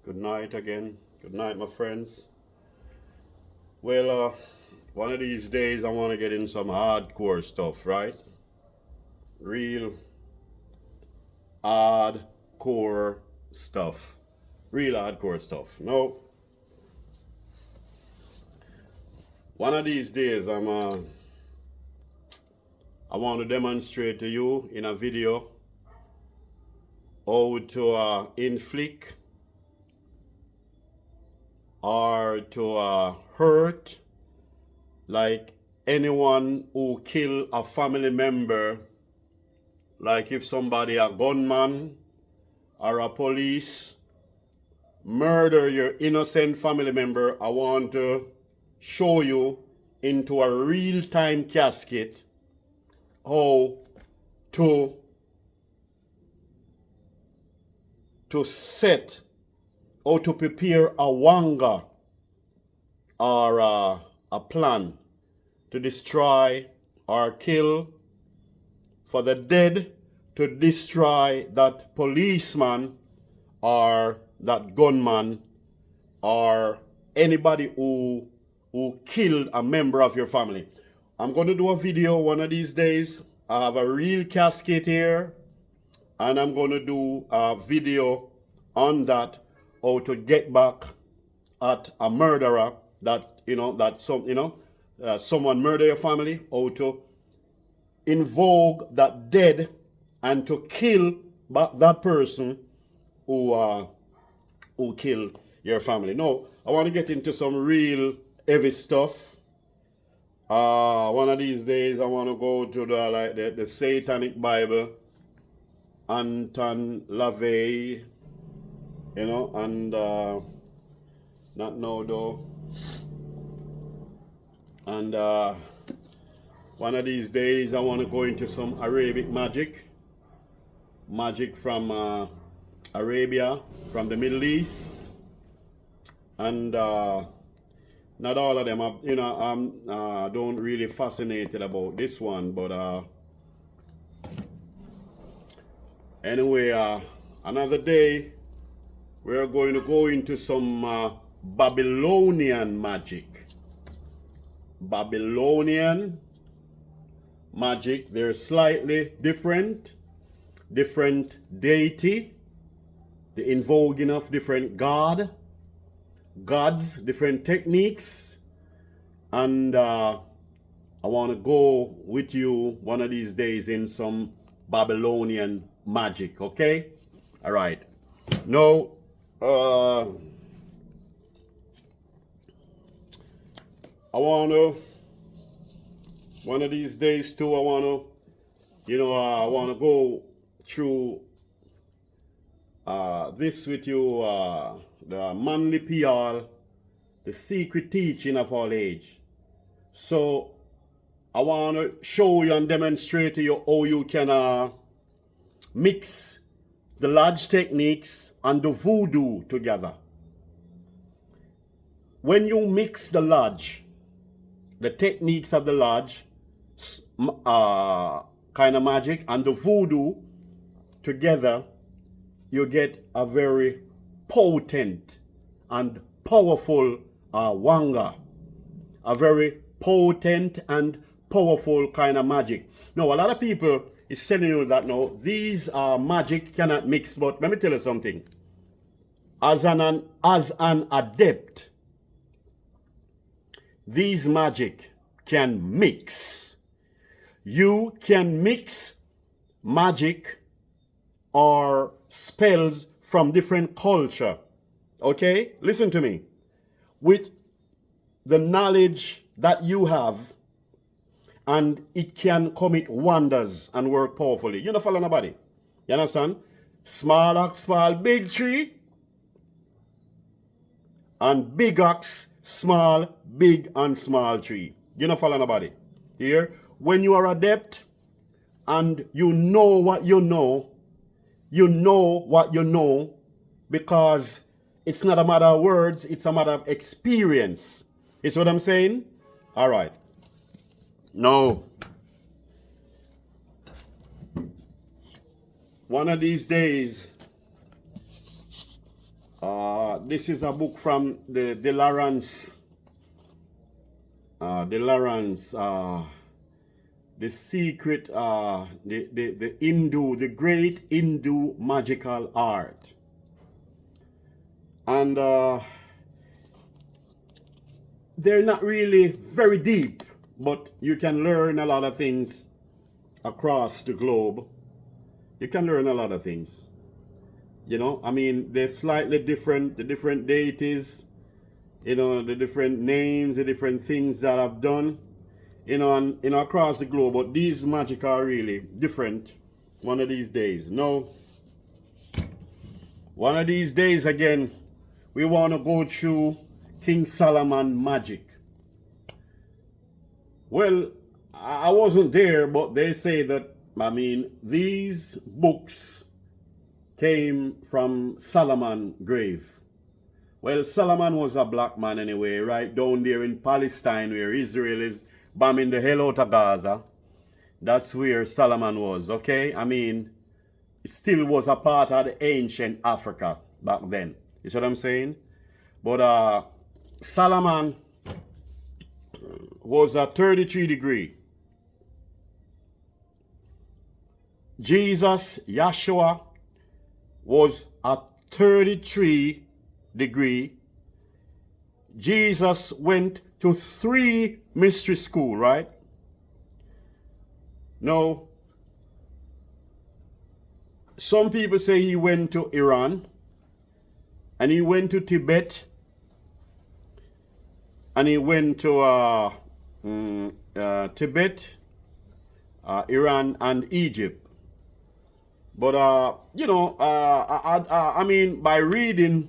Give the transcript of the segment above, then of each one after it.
Good night again. Good night, my friends. Well, one of these days I want to get in some hardcore stuff, right? Real hardcore stuff. Real hardcore stuff. No, one of these days I want to demonstrate to you in a video how to inflict or to hurt like anyone who kill a family member, like if somebody a gunman or a police murder your innocent family member. I want to show you into a real-time casket how to set, how to prepare a wanga or a plan to destroy or kill, for the dead to destroy that policeman or that gunman or anybody who killed a member of your family. I'm going to do a video one of these days. I have a real casket here, and I'm going to do a video on that, how to get back at a murderer that, someone murder your family, how to invoke that dead and to kill back that person who killed your family. No, I want to get into some real heavy stuff. One of these days I want to go to the Satanic Bible, Anton LaVey, and not now though. And one of these days I want to go into some Arabic magic from Arabia, from the Middle East, and not all of them. I'm don't really fascinated about this one, but anyway, another day we're going to go into some Babylonian magic. Babylonian magic. They're slightly different deity, the invoking of different gods, different techniques, and I want to go with you one of these days in some Babylonian magic. Okay, all right. Now, I want to one of these days too. I want to go through this with you, the manly PR, the secret teaching of all age. So I want to show you and demonstrate to you how you can mix the lodge techniques and the voodoo together. When you mix the lodge, the techniques of the lodge kind of magic and the voodoo together, you get a very potent and powerful wanga, a very potent and powerful kind of magic. Now, a lot of people is telling you that now these magic cannot mix, but let me tell you something. As an adept, these magic can mix. You can mix magic or spells from different culture. Okay? Listen to me. With the knowledge that you have, and it can commit wonders and work powerfully. You don't follow nobody. You understand? Small ox fall big tree, and big ox small, big and small tree. You don't follow nobody. Here, when you are adept and you know what you know because it's not a matter of words, it's a matter of experience. Is what I'm saying? All right. No. One of these days, this is a book from the Lawrence, the secret, the Hindu, the great Hindu magical art. And they're not really very deep, but you can learn a lot of things across the globe. You can learn a lot of things. You know, I mean, they're slightly different, the different deities, you know, the different names, the different things that I've done, you know, and, you know, across the globe. But these magic are really different one of these days. No, one of these days again, we want to go through King Solomon magic. Well, I wasn't there, but they say that, I mean, these books came from Solomon grave. Well, Solomon was a black man anyway, right down there in Palestine where Israel is bombing the hell out of Gaza. That's where Solomon was, okay? I mean, it still was a part of the ancient Africa back then. You see what I'm saying? But Solomon was a 33 degree. Jesus, Yeshua, was a 33 degree. Jesus went to 3 mystery school, right? Now, some people say he went to Iran, and he went to Tibet, and he went to Tibet, Iran, and Egypt. But you know, I mean, by reading,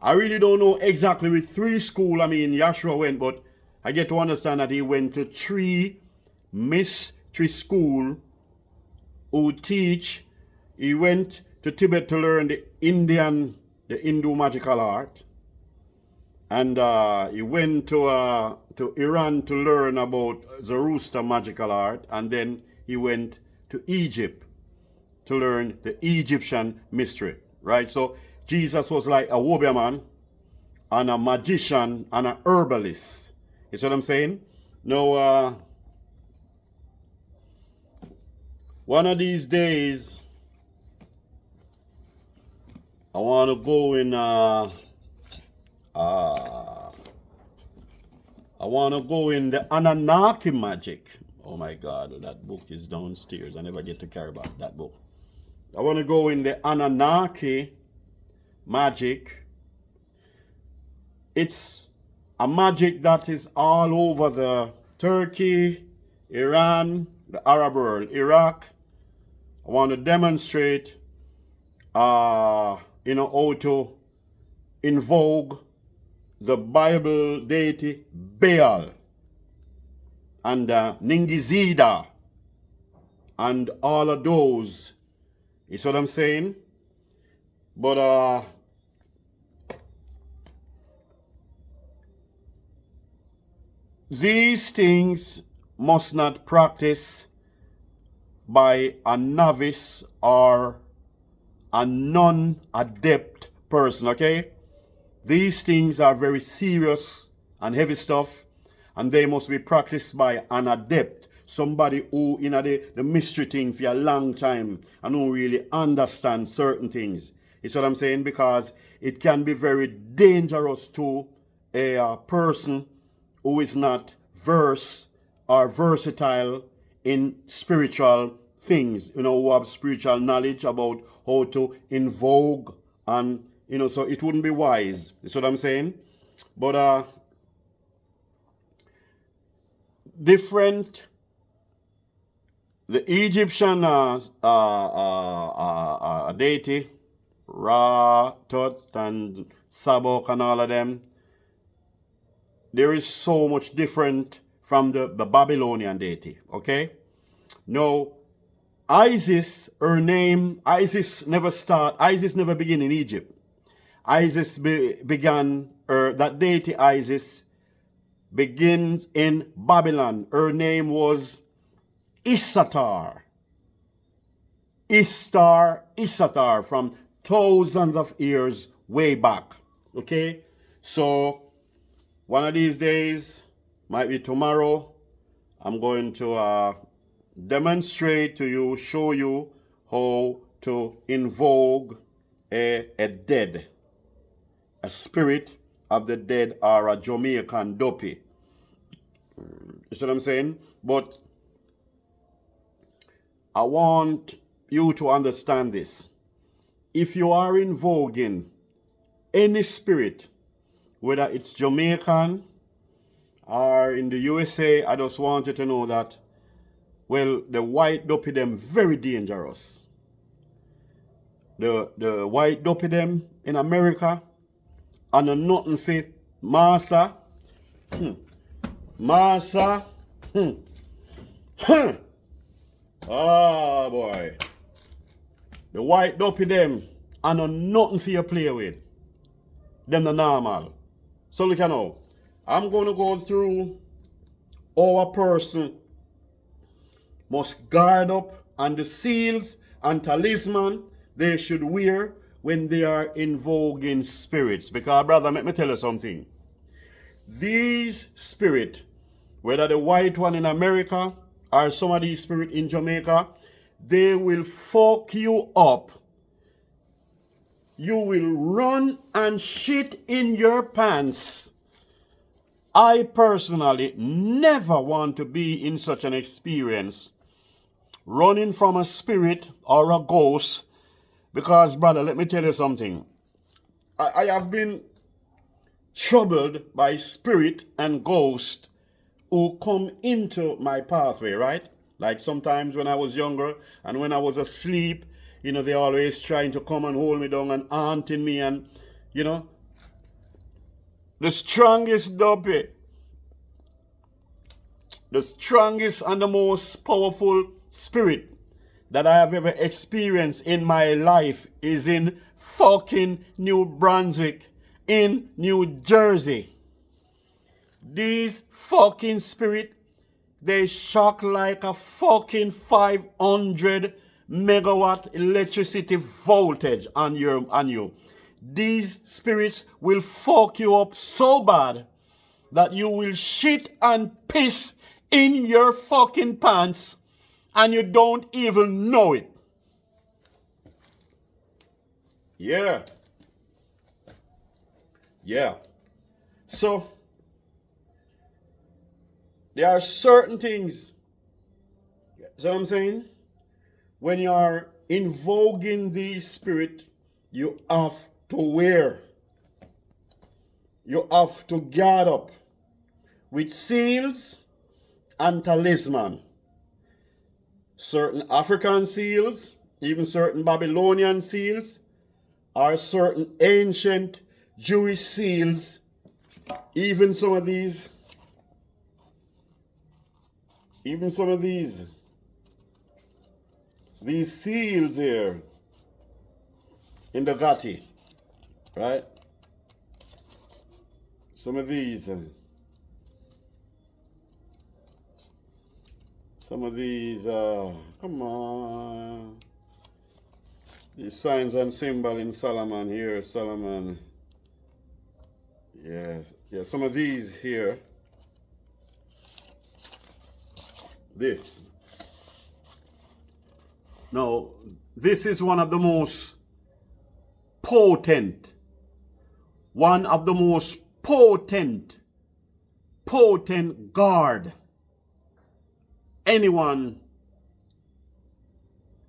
I really don't know exactly with 3 school, I mean, Yeshua went, but I get to understand that he went to 3 mystery school who teach. He went to Tibet to learn the Hindu magical art. And he went to Iran to learn about Zoroaster magical art. And then he went to Egypt to learn the Egyptian mystery, right? So Jesus was like a warrior man and a magician and a herbalist. You see what I'm saying? Now, one of these days, I want to go in, the Anunnaki magic. Oh my God, that book is downstairs. I never get to carry back that book. I want to go in the Anunnaki magic. It's a magic that is all over the Turkey, Iran, the Arab world, Iraq. I want to demonstrate, you know, how to invoke the Bible deity Baal and Ningizida and all of those. You see what I'm saying? But these things must not practice by a novice or a non-adept person, okay? These things are very serious and heavy stuff, and they must be practiced by an adept, somebody who in the mystery thing for a long time and who really understands certain things. You see what I'm saying? Because it can be very dangerous to a person who is not versed or versatile in spiritual things, you know, who have spiritual knowledge about how to invoke, and, you know, so it wouldn't be wise. You see what I'm saying? But different, the Egyptian deity, Ra, Tut, and Sabok, and all of them, there is so much different from the Babylonian deity, okay? Now, Isis, her name, Isis never began in Egypt. Isis began, that deity Isis begins in Babylon. Her name was Isatar. Istar, from thousands of years way back. Okay? So, one of these days, might be tomorrow, I'm going to demonstrate to you, show you how to invoke a dead, a spirit of the dead, or a Jamaican dopey. You see what I'm saying? But I want you to understand this. If you are invoking any spirit, whether it's Jamaican or in the USA, I just want you to know that, well, the white dopey them very dangerous. The white dopey them in America, and a nothing fit massa. Massa. Ah, boy. The white dopey them, and a nothing for you play with. Them the normal. So look at now. I'm going to go through our person must guard up and the seals and talisman they should wear when they are invoking spirits. Because, brother, let me tell you something. These spirits, whether the white one in America or some of these spirits in Jamaica, they will fuck you up. You will run and shit in your pants. I personally never want to be in such an experience, running from a spirit or a ghost, because, brother, let me tell you something. I have been troubled by spirit and ghost who come into my pathway, right? Like sometimes when I was younger and when I was asleep, you know, they always trying to come and hold me down and haunting me, and, you know, the strongest dopey, the strongest and the most powerful spirit that I have ever experienced in my life is in fucking New Brunswick, in New Jersey. These fucking spirit, they shock like a fucking 500 megawatt electricity voltage on you. These spirits will fuck you up so bad that you will shit and piss in your fucking pants and you don't even know it. Yeah. Yeah. So, there are certain things, see what I'm saying? When you are invoking the spirit, you have to wear. You have to guard up with seals and talisman. Certain African seals, even certain Babylonian seals, or certain ancient Jewish seals, even some of these seals here in the Gatti, right? Some of these, come on. These signs and symbols in Solomon here, Solomon. Yeah, some of these here. This. Now, this is one of the most potent guard anyone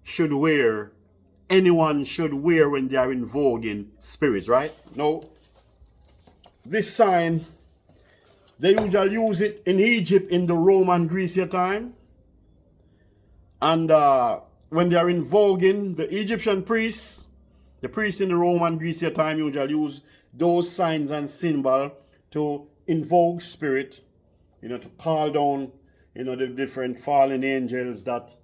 should wear when they are invoking spirits, right? Now, this sign, they usually use it in Egypt in the Roman Grecia time. And when they are invoking, the Egyptian priests, the priests in the Roman Grecia time usually use those signs and symbols to invoke spirit, you know, to call down, you know, the different fallen angels that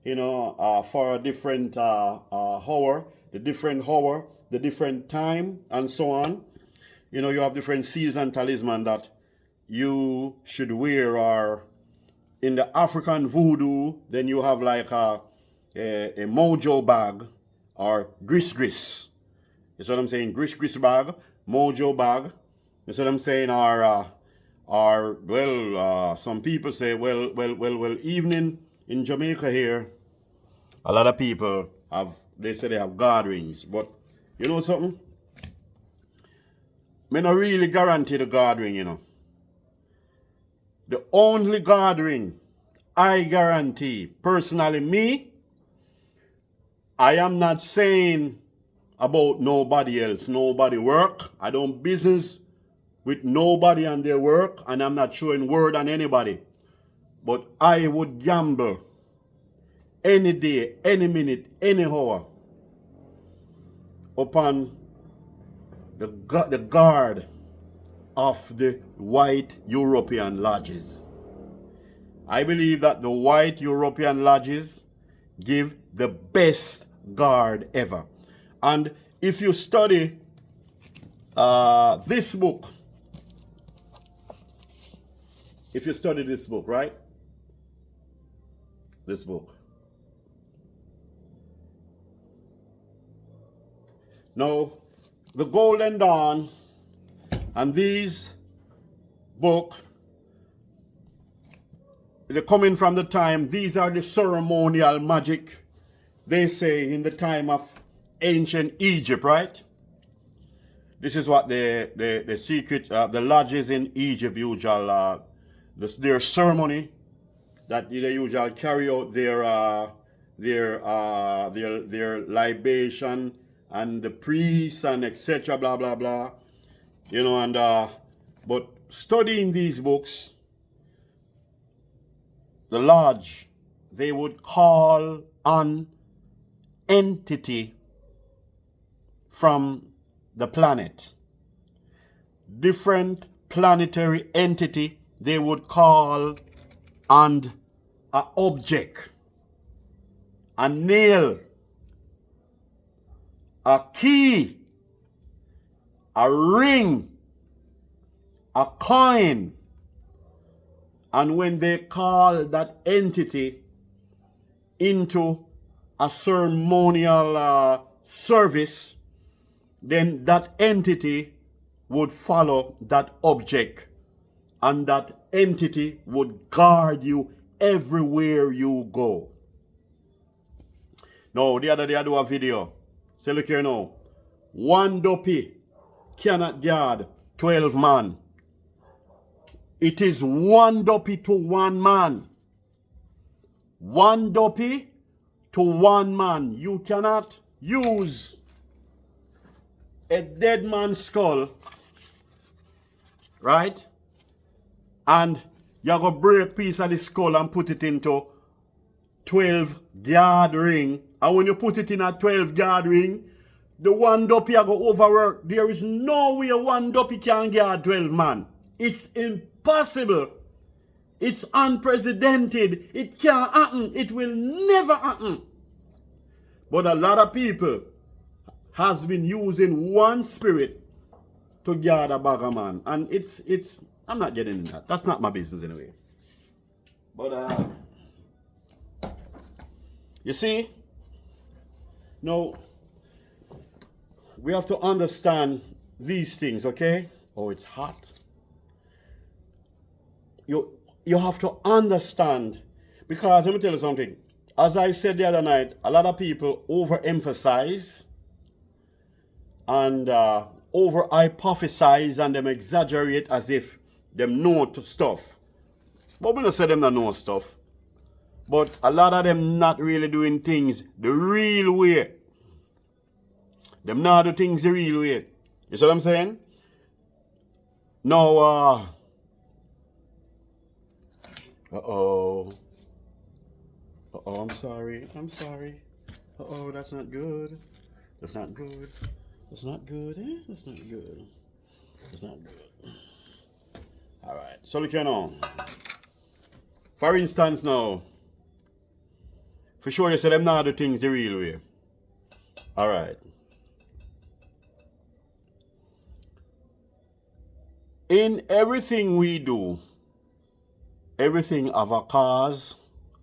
you know, for a different hour, the different time, and so on. You know, you have different seals and talisman that you should wear. Or in the African voodoo, then you have like a mojo bag or gris. You see what I'm saying? Gris bag, mojo bag. You see what I'm saying? Some people say, evening in Jamaica here, a lot of people they say they have gatherings. But you know something? Me not really guarantee the gathering, you know. The only gathering I guarantee, personally me, I am not saying about nobody else, nobody work. I don't business with nobody and their work, and I'm not showing word on anybody. But I would gamble any day, any minute, any hour upon the guard of the white European lodges. I believe that the white European lodges give the best guard ever. And if you study this book, right? This book. Now, the Golden Dawn and these book, they're coming from the time, these are the ceremonial magic, they say, in the time of ancient Egypt, right? This is what the secret, the lodges in Egypt usual, their ceremony that they usually carry out their libation and the priests and etc. blah blah blah, you know. And but studying these books, the lodge, they would call on entity from the planet, different planetary entity they would call, and a object, a nail, a key, a ring, a coin. And when they call that entity into a ceremonial service, then that entity would follow that object, and that entity would guard you everywhere you go. Now, the other day I do a video. Say, look here now. One dopey cannot guard 12 man. It is one dopey to one man. One dopey to one man. You cannot use a dead man's skull, right? And you're going to break a piece of the skull and put it into 12 guard ring. And when you put it in a 12 guard ring, the one dopey are going to overwork. There is no way one dopey can guard 12 man. It's impossible. It's unprecedented. It can't happen. It will never happen. But a lot of people has been using one spirit to guard a bag of man. And it's I'm not getting in that. That's not my business anyway. But you see, now we have to understand these things, okay? Oh, it's hot. You have to understand, because let me tell you something. As I said the other night, a lot of people overemphasize and over-hypothesize, and them exaggerate as if them know stuff. But we don't say them don't know stuff. But a lot of them not really doing things the real way. Them not do things the real way. You see what I'm saying? Now, I'm sorry. That's not good. That's not good. That's not good, eh? That's not good. That's not good. Alright, so look here now. For instance now, for sure you say them not do things the real way. Alright. In everything we do, everything have a cause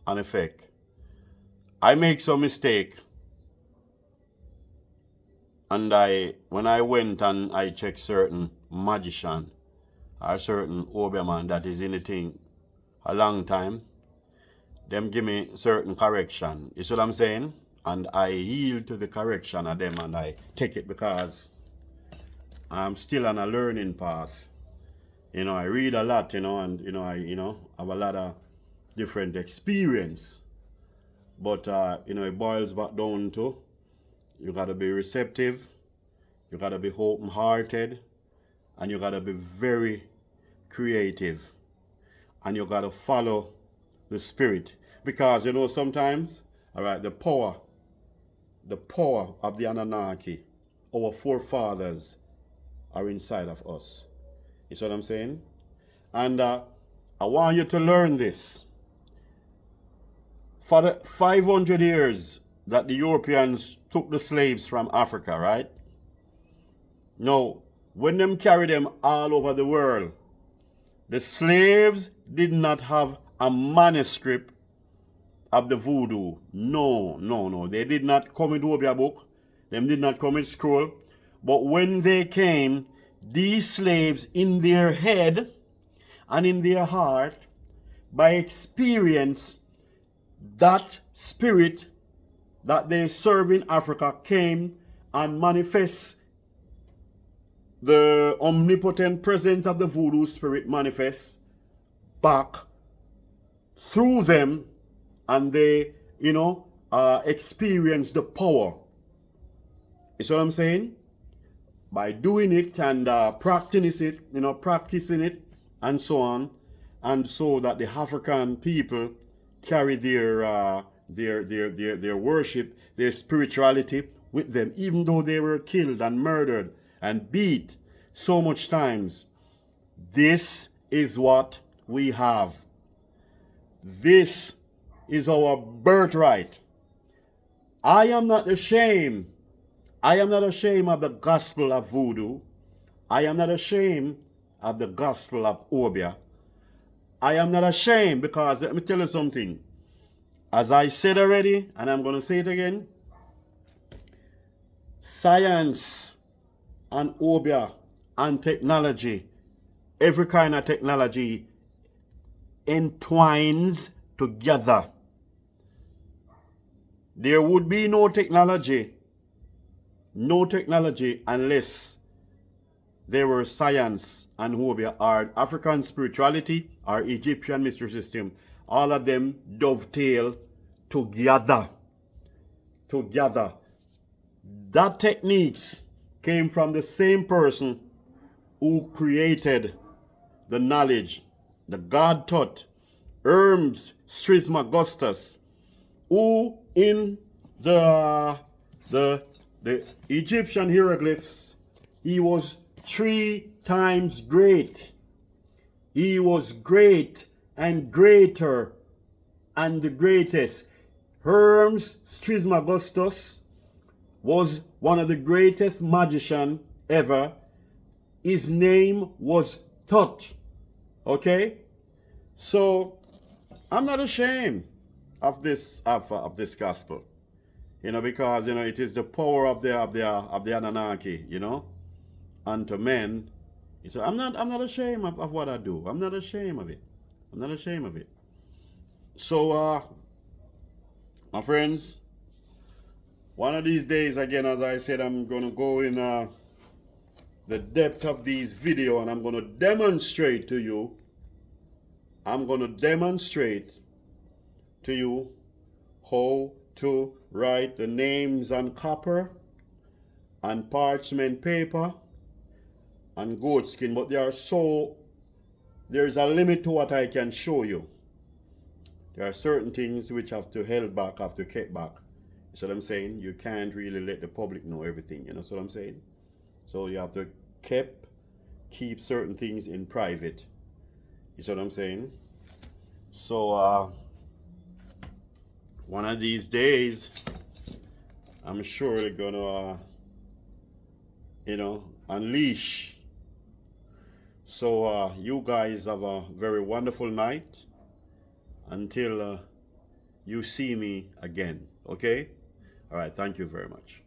and effect. I make some mistake And when I went and I checked certain magician or certain Obeah that is in the thing a long time, them give me certain correction. You see what I'm saying? And I yield to the correction of them and I take it because I'm still on a learning path. I read a lot, and I have a lot of different experience. But it boils back down to you gotta be receptive, you gotta be open-hearted, and you gotta be very creative. And you gotta follow the spirit. Because sometimes, the power of the Anunnaki, our forefathers, are inside of us. You see what I'm saying? And I want you to learn this. For the 500 years that the Europeans took the slaves from Africa, right? Now, when them carry them all over the world, the slaves did not have a manuscript of the voodoo. No. They did not come in the Obeah book. Them did not come in scroll. But when they came, these slaves in their head and in their heart, by experience, that spirit that they serve in Africa came and manifests. The omnipotent presence of the voodoo spirit manifests back through them, and they, experience the power. You see what I'm saying? By doing it and practicing it, and so on, and so that the African people carry their worship, their spirituality with them, even though they were killed and murdered and beat so much times. This is what we have. This is our birthright. I am not ashamed. I am not ashamed of the gospel of voodoo. I am not ashamed of the gospel of Obeah. I am not ashamed because, let me tell you something. As I said already, and I'm going to say it again, science and Obeah and technology, every kind of technology entwines together. There would be no technology unless there were science and Obeah, or African spirituality, or Egyptian mystery system. All of them dovetail together. That techniques came from the same person who created the knowledge, the God taught Hermes Trismegistus, who in the Egyptian hieroglyphs, he was 3 times great. He was great and greater and the greatest. Hermes Trismegistus was one of the greatest magicians ever. His name was Tut. Okay? So I'm not ashamed of this gospel. Because it is the power of the Anunnaki, unto men. So I'm not ashamed of what I do. I'm not ashamed of it. I'm not ashamed of it. So my friends, one of these days, again, as I said, I'm gonna go in the depth of these videos, and I'm gonna demonstrate to you. I'm gonna demonstrate to you how to write the names on copper and parchment paper and goat skin, but there's a limit to what I can show you. There are certain things which have to held back, have to keep back. You see what I'm saying? You can't really let the public know everything, you know what I'm saying? So you have to keep certain things in private. You see what I'm saying? So one of these days, I'm sure they're gonna unleash. So you guys have a very wonderful night until you see me again. Okay? All right, thank you very much.